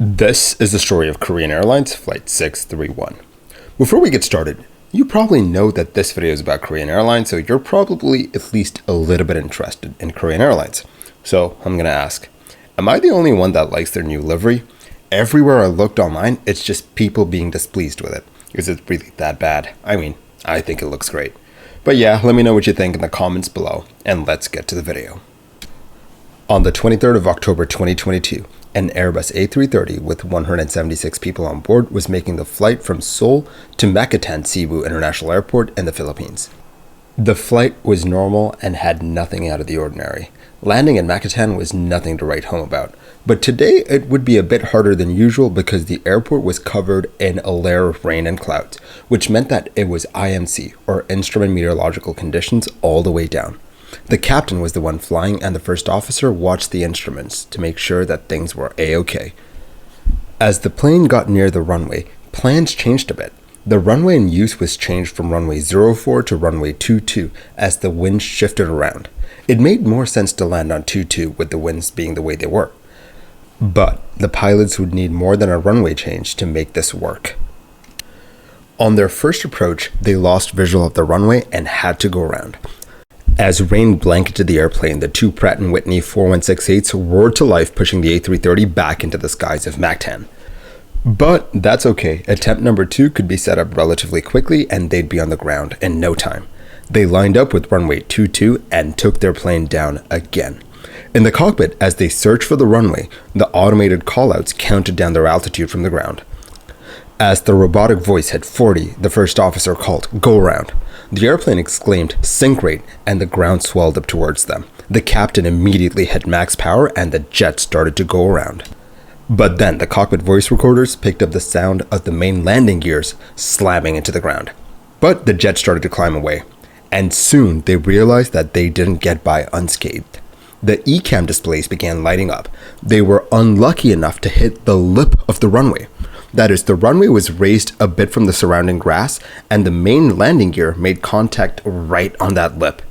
This is the story of Korean Airlines Flight 631. Before we get started, you probably know that this video is about Korean Airlines, so you're probably at least a little bit interested in Korean Airlines. So I'm going to ask, am I the only one that likes their new livery? Everywhere I looked online, it's just people being displeased with it. Is it really that bad? I mean, I think it looks great. But yeah, let me know what you think in the comments below, and let's get to the video. On the 23rd of October 2022, an Airbus A330 with 176 people on board was making the flight from Seoul to Macatan Cebu International Airport in the Philippines. The flight was normal and had nothing out of the ordinary. Landing in Macatan was nothing to write home about, but today it would be a bit harder than usual because the airport was covered in a layer of rain and clouds, which meant that it was IMC, or instrument meteorological conditions, all the way down. The captain was the one flying, and the first officer watched the instruments to make sure that things were a-okay. As the plane got near the runway, plans changed a bit. The runway in use was changed from runway 04 to runway 22 as the winds shifted around. It made more sense to land on 22 with the winds being the way they were. But the pilots would need more than a runway change to make this work. On their first approach, they lost visual of the runway and had to go around. As rain blanketed the airplane, the two Pratt and Whitney 4168s roared to life, pushing the A330 back into the skies of Mactan. But that's okay. Attempt number 2 could be set up relatively quickly and they'd be on the ground in no time. They lined up with runway 22 and took their plane down again. In the cockpit, as they searched for the runway, the automated callouts counted down their altitude from the ground. As the robotic voice hit 40, the first officer called, "Go around." The airplane exclaimed, "Sink rate," and the ground swelled up towards them. The captain immediately hit max power and the jet started to go around. But then the cockpit voice recorders picked up the sound of the main landing gears slamming into the ground. But the jet started to climb away, and soon they realized that they didn't get by unscathed. The ecam displays began lighting up. They were unlucky enough to hit the lip of the runway. That is, the runway was raised a bit from the surrounding grass, and the main landing gear made contact right on that lip.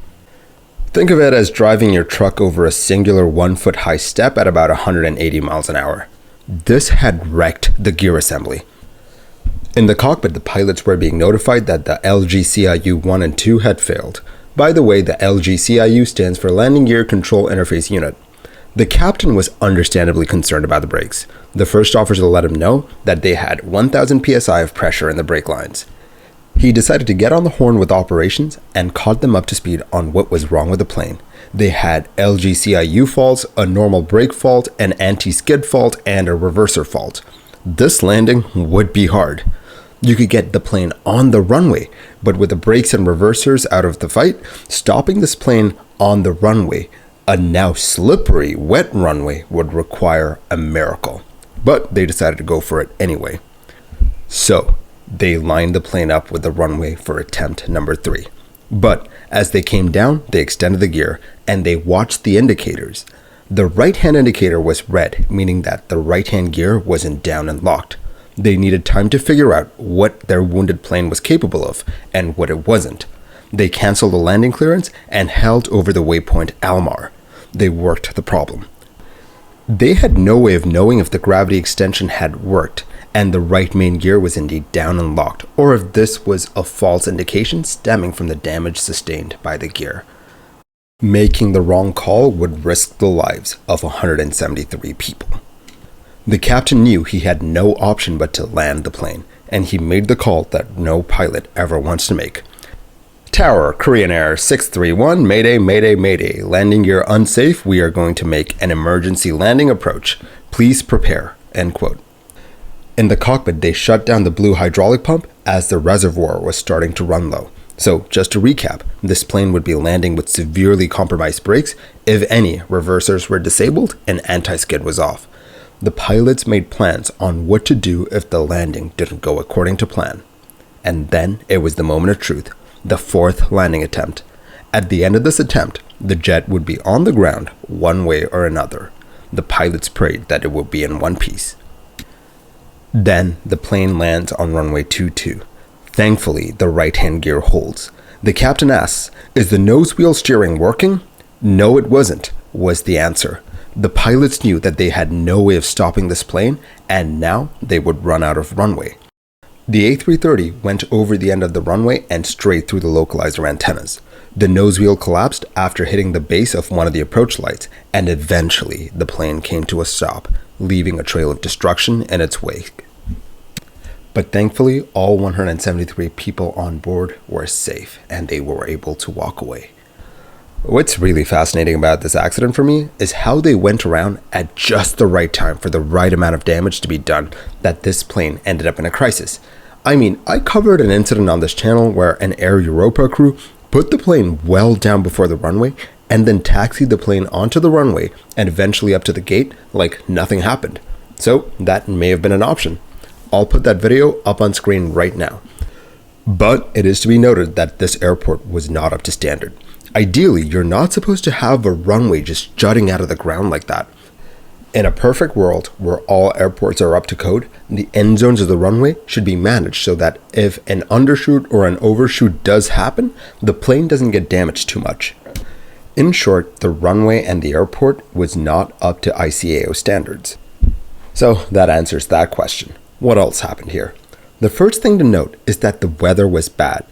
Think of it as driving your truck over a singular 1-foot-high step at about 180 miles an hour. This had wrecked the gear assembly. In the cockpit, the pilots were being notified that the LGCIU 1 and 2 had failed. By the way, the LGCIU stands for Landing Gear Control Interface Unit. The captain was understandably concerned about the brakes. The first officer let him know that they had 1000 psi of pressure in the brake lines. He decided to get on the horn with operations and caught them up to speed on what was wrong with the plane. They had LGCIU faults, a normal brake fault, an anti-skid fault, and a reverser fault. This landing would be hard. You could get the plane on the runway, but with the brakes and reversers out of the fight, stopping this plane on the runway, a now slippery, wet runway, would require a miracle. But they decided to go for it anyway. So they lined the plane up with the runway for attempt number 3. But as they came down, they extended the gear and they watched the indicators. The right-hand indicator was red, meaning that the right-hand gear wasn't down and locked. They needed time to figure out what their wounded plane was capable of and what it wasn't. They canceled the landing clearance and held over the waypoint ALMAR. They worked the problem. They had no way of knowing if the gravity extension had worked and the right main gear was indeed down and locked, or if this was a false indication stemming from the damage sustained by the gear. Making the wrong call would risk the lives of 173 people. The captain knew he had no option but to land the plane, and he made the call that no pilot ever wants to make. Tower, Korean Air 631, Mayday, Mayday, Mayday. Landing gear unsafe. We are going to make an emergency landing approach. Please prepare. End quote. In the cockpit, they shut down the blue hydraulic pump as the reservoir was starting to run low. So, just to recap, this plane would be landing with severely compromised brakes. If any, reversers were disabled and anti-skid was off. The pilots made plans on what to do if the landing didn't go according to plan. And then it was the moment of truth. The 4th landing attempt. At the end of this attempt, the jet would be on the ground one way or another. The pilots prayed that it would be in one piece. Then the plane lands on runway 22. Thankfully, the right-hand gear holds. The captain asks, "Is the nose wheel steering working?" "No, it wasn't," was the answer. The pilots knew that they had no way of stopping this plane, and now they would run out of runway. The A330 went over the end of the runway and straight through the localizer antennas. The nose wheel collapsed after hitting the base of one of the approach lights, and eventually the plane came to a stop, leaving a trail of destruction in its wake. But thankfully, all 173 people on board were safe, and they were able to walk away. What's really fascinating about this accident for me is how they went around at just the right time for the right amount of damage to be done that this plane ended up in a crisis. I mean, I covered an incident on this channel where an Air Europa crew put the plane well down before the runway and then taxied the plane onto the runway and eventually up to the gate like nothing happened. So that may have been an option. I'll put that video up on screen right now. But it is to be noted that this airport was not up to standard. Ideally, you're not supposed to have a runway just jutting out of the ground like that. In a perfect world where all airports are up to code, the end zones of the runway should be managed so that if an undershoot or an overshoot does happen, the plane doesn't get damaged too much. In short, the runway and the airport was not up to ICAO standards. So that answers that question. What else happened here? The first thing to note is that the weather was bad.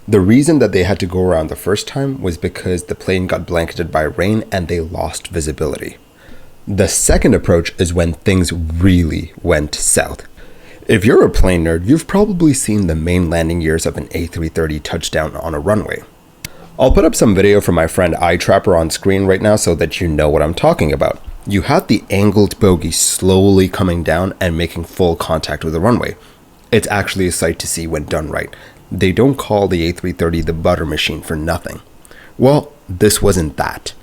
The reason that they had to go around the first time was because the plane got blanketed by rain and they lost visibility. The second approach is when things really went south. If you're a plane nerd, you've probably seen the main landing gears of an A330 touchdown on a runway. I'll put up some video from my friend iTrapper on screen right now so that you know what I'm talking about. You have the angled bogey slowly coming down and making full contact with the runway. It's actually a sight to see when done right. They don't call the A330 the butter machine for nothing. Well, this wasn't that.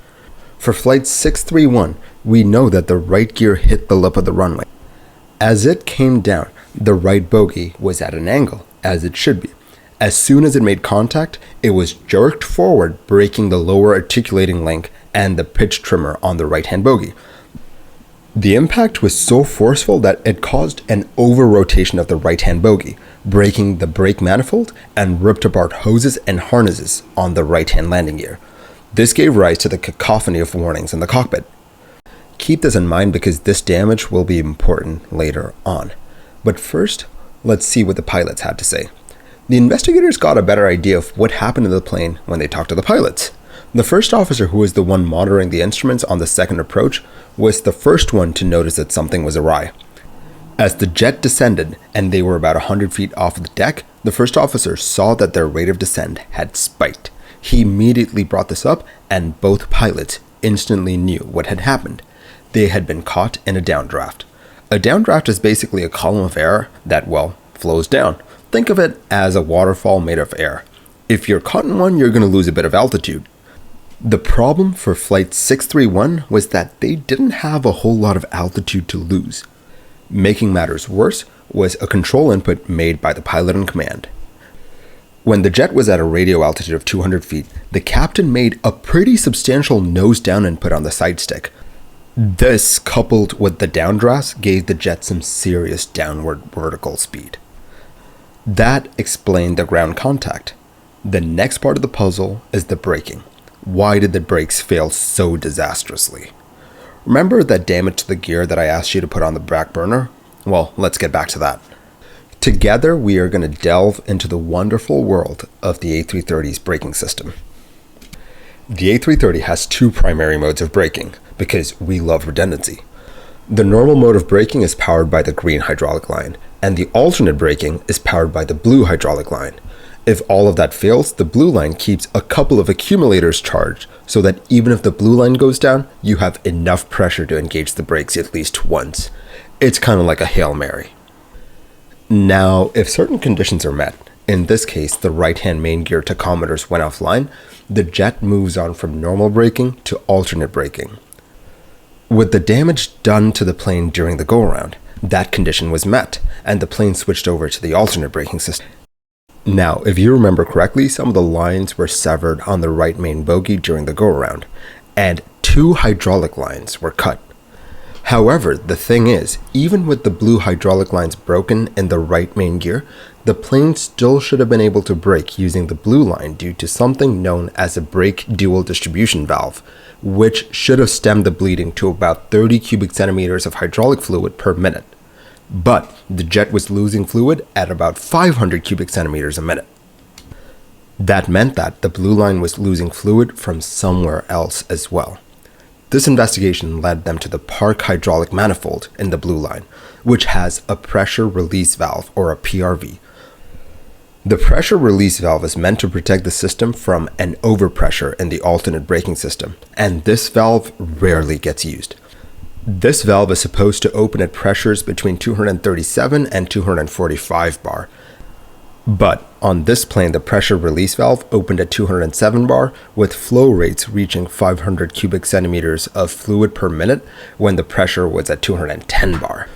For flight 631, we know that the right gear hit the lip of the runway. As it came down, the right bogey was at an angle, as it should be. As soon as it made contact, it was jerked forward, breaking the lower articulating link and the pitch trimmer on the right-hand bogey. The impact was so forceful that it caused an over-rotation of the right-hand bogey, breaking the brake manifold and ripped apart hoses and harnesses on the right-hand landing gear. This gave rise to the cacophony of warnings in the cockpit. Keep this in mind because this damage will be important later on. But first, let's see what the pilots had to say. The investigators got a better idea of what happened to the plane when they talked to the pilots. The first officer, who was the one monitoring the instruments on the second approach, was the first one to notice that something was awry. As the jet descended and they were about 100 feet off the deck, the first officer saw that their rate of descent had spiked. He immediately brought this up and both pilots instantly knew what had happened. They had been caught in a downdraft. A downdraft is basically a column of air that, well, flows down. Think of it as a waterfall made of air. If you're caught in one, you're going to lose a bit of altitude. The problem for flight 631 was that they didn't have a whole lot of altitude to lose. Making matters worse was a control input made by the pilot in command. When the jet was at a radio altitude of 200 feet, the captain made a pretty substantial nose down input on the side stick. This, coupled with the downdrafts, gave the jet some serious downward vertical speed. That explained the ground contact. The next part of the puzzle is the braking. Why did the brakes fail so disastrously? Remember that damage to the gear that I asked you to put on the back burner? Well, let's get back to that. Together, we are going to delve into the wonderful world of the A330's braking system. The A330 has two primary modes of braking because we love redundancy. The normal mode of braking is powered by the green hydraulic line, and the alternate braking is powered by the blue hydraulic line. If all of that fails, the blue line keeps a couple of accumulators charged so that even if the blue line goes down, you have enough pressure to engage the brakes at least once. It's kind of like a Hail Mary. Now, if certain conditions are met, in this case the right-hand main gear tachometers went offline, the jet moves on from normal braking to alternate braking. With the damage done to the plane during the go-around, that condition was met, and the plane switched over to the alternate braking system. Now, if you remember correctly, some of the lines were severed on the right main bogey during the go-around, and two hydraulic lines were cut. However, the thing is, even with the blue hydraulic lines broken in the right main gear, the plane still should have been able to brake using the blue line due to something known as a brake dual distribution valve, which should have stemmed the bleeding to about 30 cubic centimeters of hydraulic fluid per minute. But the jet was losing fluid at about 500 cubic centimeters a minute. That meant that the blue line was losing fluid from somewhere else as well. This investigation led them to the Park hydraulic manifold in the blue line, which has a pressure release valve, or a PRV. The pressure release valve is meant to protect the system from an overpressure in the alternate braking system, and this valve rarely gets used. This valve is supposed to open at pressures between 237 and 245 bar. But on this plane, the pressure release valve opened at 207 bar, with flow rates reaching 500 cubic centimeters of fluid per minute when the pressure was at 210 bar.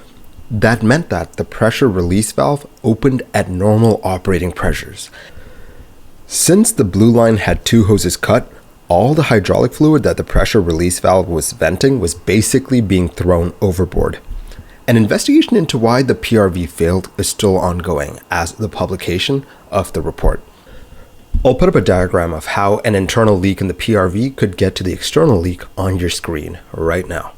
That meant that the pressure release valve opened at normal operating pressures. Since the blue line had two hoses cut, all the hydraulic fluid that the pressure release valve was venting was basically being thrown overboard. An investigation into why the PRV failed is still ongoing as the publication of the report. I'll put up a diagram of how an internal leak in the PRV could get to the external leak on your screen right now.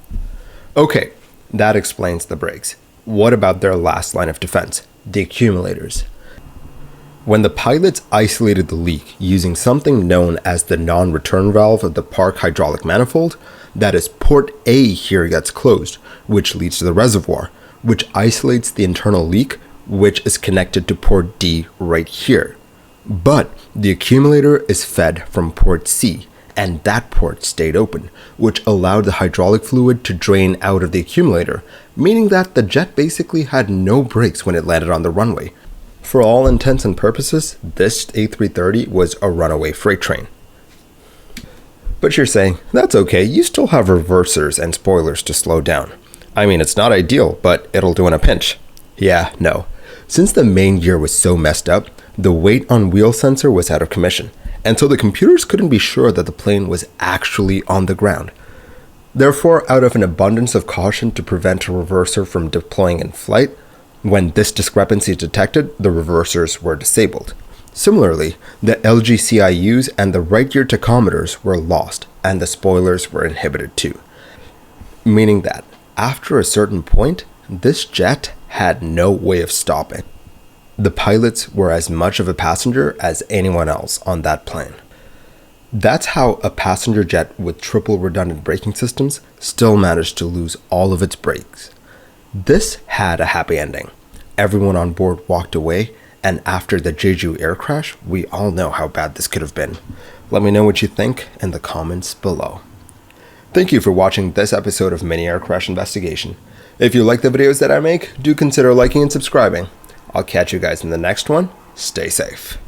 Okay, that explains the brakes. What about their last line of defense, the accumulators? When the pilots isolated the leak using something known as the non-return valve of the Park hydraulic manifold, that is, port A here gets closed, which leads to the reservoir, which isolates the internal leak, which is connected to port D right here. But the accumulator is fed from port C, and that port stayed open, which allowed the hydraulic fluid to drain out of the accumulator, meaning that the jet basically had no brakes when it landed on the runway. For all intents and purposes, this A330 was a runaway freight train. But you're saying, that's okay, you still have reversers and spoilers to slow down. I mean, it's not ideal, but it'll do in a pinch. Yeah, no. Since the main gear was so messed up, the weight on wheel sensor was out of commission, and so the computers couldn't be sure that the plane was actually on the ground. Therefore, out of an abundance of caution to prevent a reverser from deploying in flight, when this discrepancy is detected, the reversers were disabled. Similarly, the LGCIUs and the right gear tachometers were lost, and the spoilers were inhibited too. Meaning that, after a certain point, this jet had no way of stopping. The pilots were as much of a passenger as anyone else on that plane. That's how a passenger jet with triple redundant braking systems still managed to lose all of its brakes. This had a happy ending. Everyone on board walked away, and after the Jeju air crash, we all know how bad this could have been. Let me know what you think in the comments below. Thank you for watching this episode of Mini Air Crash Investigation. If you like the videos that I make, do consider liking and subscribing. I'll catch you guys in the next one. Stay safe.